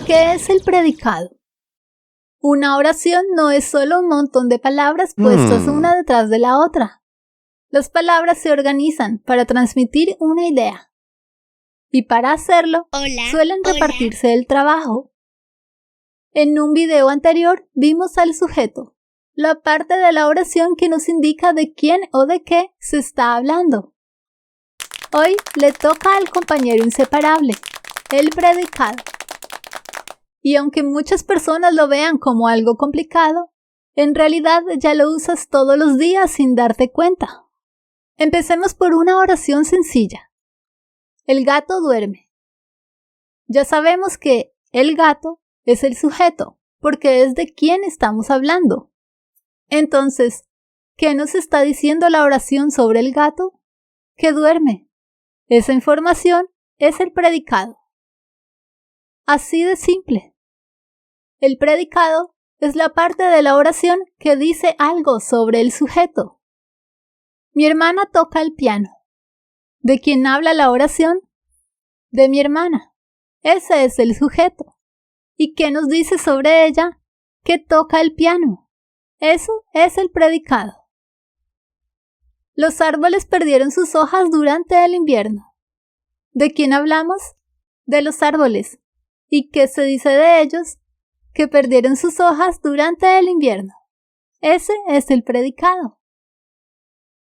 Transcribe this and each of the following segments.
¿Qué es el predicado? Una oración no es solo un montón de palabras puestas una detrás de la otra. Las palabras se organizan para transmitir una idea. Y para hacerlo, suelen repartirse el trabajo. En un video anterior vimos al sujeto, la parte de la oración que nos indica de quién o de qué se está hablando. Hoy le toca al compañero inseparable, el predicado. Y aunque muchas personas lo vean como algo complicado, en realidad ya lo usas todos los días sin darte cuenta. Empecemos por una oración sencilla. El gato duerme. Ya sabemos que el gato es el sujeto, porque es de quién estamos hablando. Entonces, ¿qué nos está diciendo la oración sobre el gato? Que duerme. Esa información es el predicado. Así de simple. El predicado es la parte de la oración que dice algo sobre el sujeto. Mi hermana toca el piano. ¿De quién habla la oración? De mi hermana. Ese es el sujeto. ¿Y qué nos dice sobre ella? Que toca el piano. Eso es el predicado. Los árboles perdieron sus hojas durante el invierno. ¿De quién hablamos? De los árboles. ¿Y qué se dice de ellos? Que perdieron sus hojas durante el invierno. Ese es el predicado.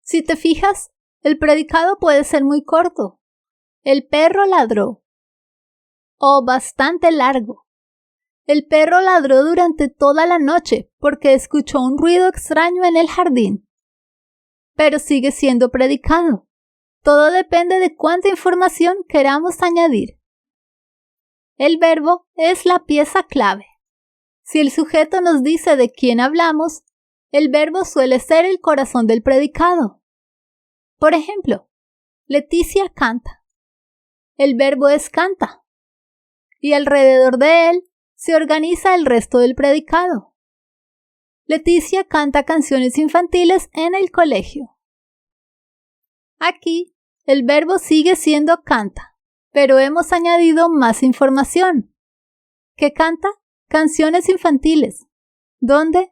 Si te fijas, el predicado puede ser muy corto. El perro ladró. O bastante largo. El perro ladró durante toda la noche porque escuchó un ruido extraño en el jardín. Pero sigue siendo predicado. Todo depende de cuánta información queramos añadir. El verbo es la pieza clave. Si el sujeto nos dice de quién hablamos, el verbo suele ser el corazón del predicado. Por ejemplo, Leticia canta. El verbo es canta. Y alrededor de él se organiza el resto del predicado. Leticia canta canciones infantiles en el colegio. Aquí, el verbo sigue siendo canta, pero hemos añadido más información. ¿Qué canta? Canciones infantiles. ¿Dónde?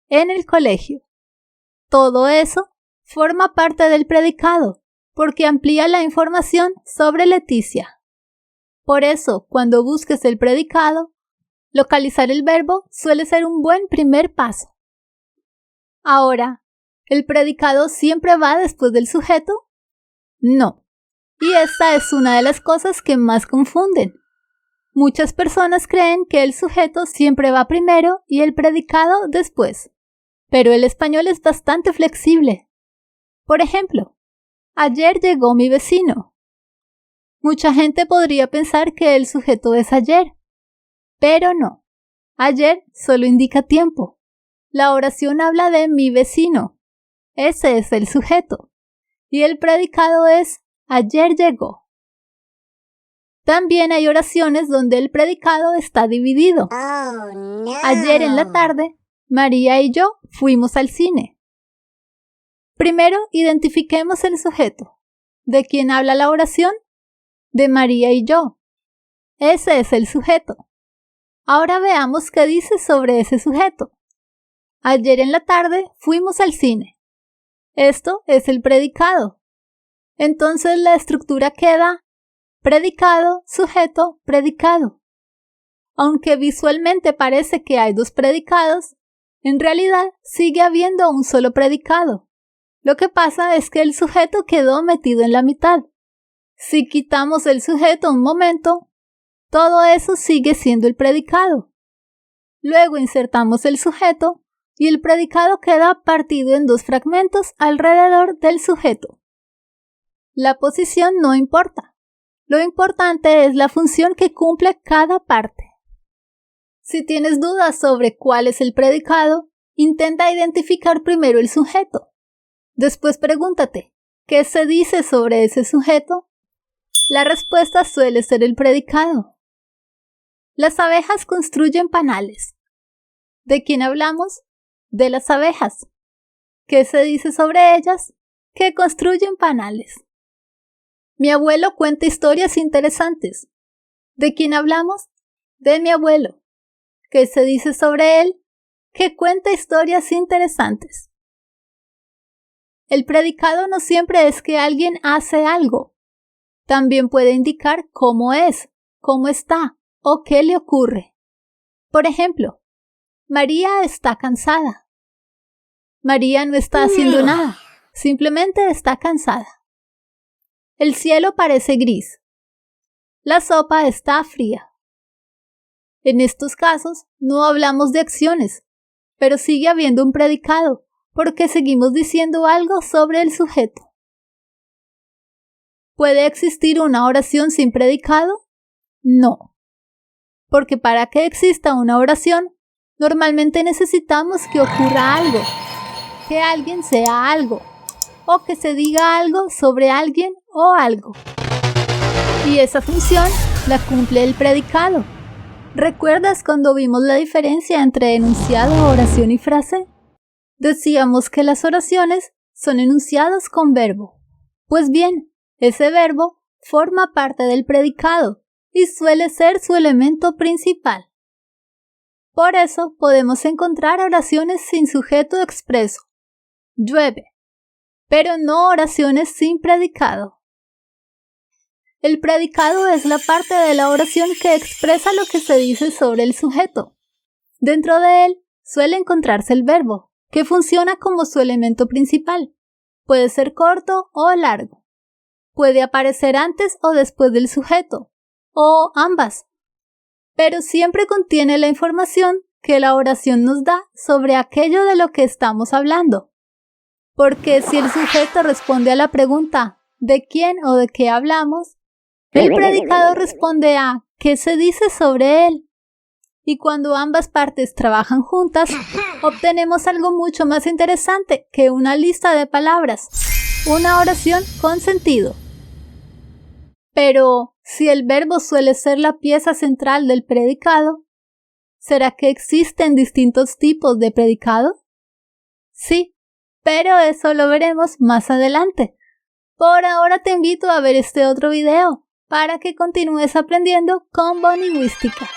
En el colegio. Todo eso forma parte del predicado, porque amplía la información sobre Leticia. Por eso, cuando busques el predicado, localizar el verbo suele ser un buen primer paso. Ahora, ¿el predicado siempre va después del sujeto? No. Y esta es una de las cosas que más confunden. Muchas personas creen que el sujeto siempre va primero y el predicado después. Pero el español es bastante flexible. Por ejemplo, ayer llegó mi vecino. Mucha gente podría pensar que el sujeto es ayer, pero no. Ayer solo indica tiempo. La oración habla de mi vecino. Ese es el sujeto. Y el predicado es ayer llegó. También hay oraciones donde el predicado está dividido. Oh, no. Ayer en la tarde, María y yo fuimos al cine. Primero, identifiquemos el sujeto. ¿De quién habla la oración? De María y yo. Ese es el sujeto. Ahora veamos qué dice sobre ese sujeto. Ayer en la tarde fuimos al cine. Esto es el predicado. Entonces la estructura queda predicado, sujeto, predicado. Aunque visualmente parece que hay dos predicados, en realidad sigue habiendo un solo predicado. Lo que pasa es que el sujeto quedó metido en la mitad. Si quitamos el sujeto un momento, todo eso sigue siendo el predicado. Luego insertamos el sujeto y el predicado queda partido en dos fragmentos alrededor del sujeto. La posición no importa. Lo importante es la función que cumple cada parte. Si tienes dudas sobre cuál es el predicado, intenta identificar primero el sujeto. Después pregúntate, ¿qué se dice sobre ese sujeto? La respuesta suele ser el predicado. Las abejas construyen panales. ¿De quién hablamos? De las abejas. ¿Qué se dice sobre ellas? Que construyen panales. Mi abuelo cuenta historias interesantes. ¿De quién hablamos? de mi abuelo. ¿Qué se dice sobre él? Que cuenta historias interesantes. El predicado no siempre es que alguien hace algo. También puede indicar cómo es, cómo está o qué le ocurre. Por ejemplo, María está cansada. María no está haciendo nada, simplemente está cansada. El cielo parece gris. La sopa está fría. En estos casos no hablamos de acciones, pero sigue habiendo un predicado, porque seguimos diciendo algo sobre el sujeto. ¿Puede existir una oración sin predicado? No. Porque para que exista una oración, normalmente necesitamos que ocurra algo, que alguien sea algo, o que se diga algo sobre alguien o algo. Y esa función la cumple el predicado. ¿Recuerdas cuando vimos la diferencia entre enunciado, oración y frase? Decíamos que las oraciones son enunciados con verbo. Pues bien, ese verbo forma parte del predicado y suele ser su elemento principal. Por eso podemos encontrar oraciones sin sujeto expreso. Llueve, pero no oraciones sin predicado. El predicado es la parte de la oración que expresa lo que se dice sobre el sujeto. Dentro de él suele encontrarse el verbo, que funciona como su elemento principal. Puede ser corto o largo. Puede aparecer antes o después del sujeto, o ambas. Pero siempre contiene la información que la oración nos da sobre aquello de lo que estamos hablando. Porque si el sujeto responde a la pregunta ¿de quién o de qué hablamos?, el predicado responde a ¿qué se dice sobre él? Y cuando ambas partes trabajan juntas, obtenemos algo mucho más interesante que una lista de palabras, una oración con sentido. Pero, si el verbo suele ser la pieza central del predicado, ¿será que existen distintos tipos de predicado? Sí, pero eso lo veremos más adelante. Por ahora te invito a ver este otro video para que continúes aprendiendo con Bonlingüística.